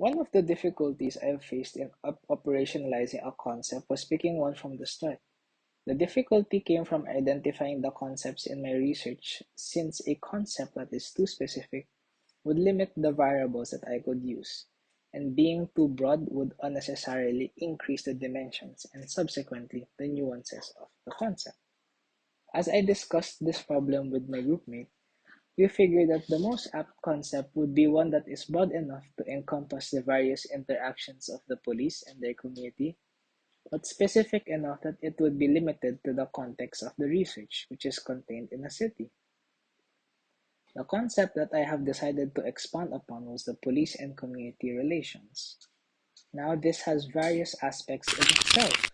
One of the difficulties I've faced in operationalizing a concept was picking one from the start. The difficulty came from identifying the concepts in my research, since a concept that is too specific would limit the variables that I could use, and being too broad would unnecessarily increase the dimensions and subsequently the nuances of the concept. As I discussed this problem with my groupmate, we figured that the most apt concept would be one that is broad enough to encompass the various interactions of the police and their community, but specific enough that it would be limited to the context of the research, which is contained in a city. The concept that I have decided to expand upon was the police and community relations. Now, this has various aspects in itself,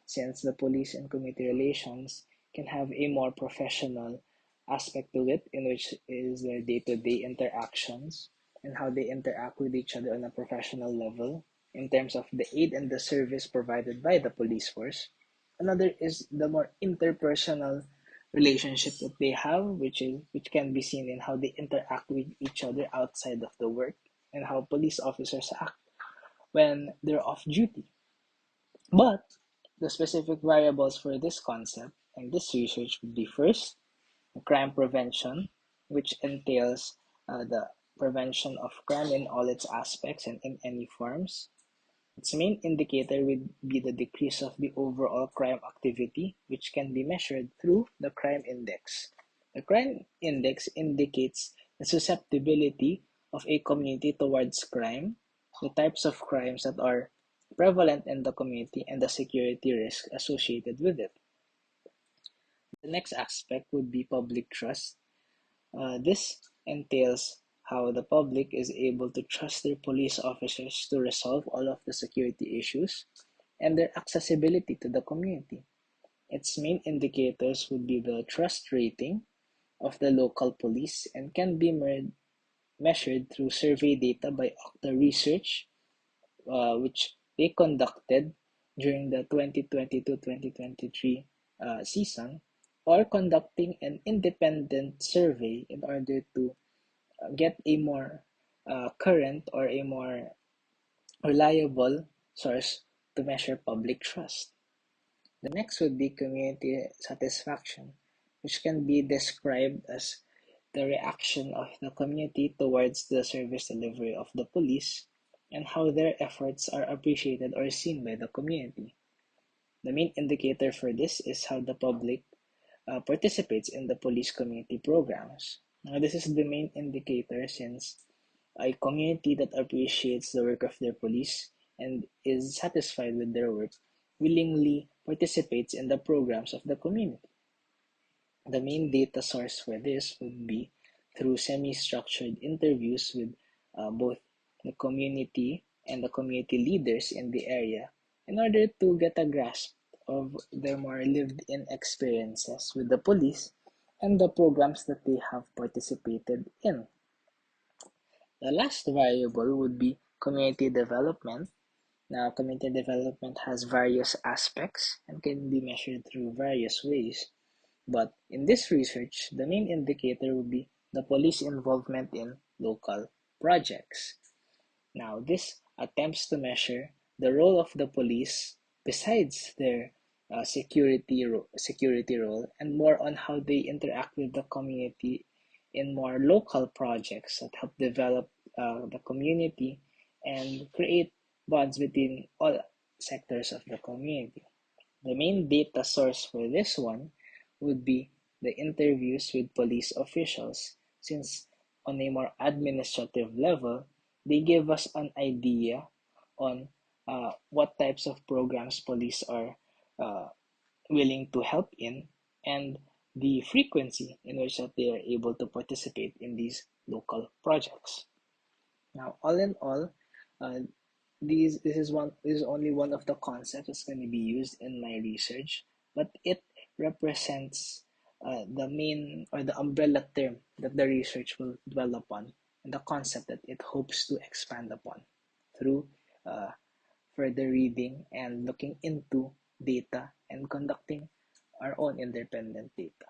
since the police and community relations can have a more professional aspect to it, in which is their day-to-day interactions and how they interact with each other on a professional level in terms of the aid and the service provided by the police force. Another is the more interpersonal relationship that they have, which can be seen in how they interact with each other outside of the work and how police officers act when they're off duty. But the specific variables for this concept and this research would be first, crime prevention, which entails the prevention of crime in all its aspects and in any forms. Its main indicator would be the decrease of the overall crime activity, which can be measured through the crime index. The crime index indicates the susceptibility of a community towards crime, the types of crimes that are prevalent in the community, and the security risk associated with it. The next aspect would be public trust. This entails how the public is able to trust their police officers to resolve all of the security issues and their accessibility to the community. Its main indicators would be the trust rating of the local police and can be measured through survey data by Okta Research, which they conducted during the 2022-2023 season, or conducting an independent survey in order to get a more current or a more reliable source to measure public trust. The next would be community satisfaction, which can be described as the reaction of the community towards the service delivery of the police and how their efforts are appreciated or seen by the community. The main indicator for this is how the public participates in the police community programs. Now, this is the main indicator since a community that appreciates the work of their police and is satisfied with their work willingly participates in the programs of the community. The main data source for this would be through semi-structured interviews with both the community and the community leaders in the area in order to get a grasp of their more lived-in experiences with the police and the programs that they have participated in. The last variable would be community development. Now, community development has various aspects and can be measured through various ways. But in this research, the main indicator would be the police involvement in local projects. Now, this attempts to measure the role of the police besides their security role and more on how they interact with the community in more local projects that help develop the community and create bonds between all sectors of the community. The main data source for this one would be the interviews with police officials, since on a more administrative level, they give us an idea on what types of programs police are uh, willing to help in and the frequency in which that they are able to participate in these local projects. Now, all in all, uh, this is only one of the concepts that's going to be used in my research, but it represents the main or the umbrella term that the research will dwell upon and the concept that it hopes to expand upon through uh, further reading and looking into data and conducting our own independent data.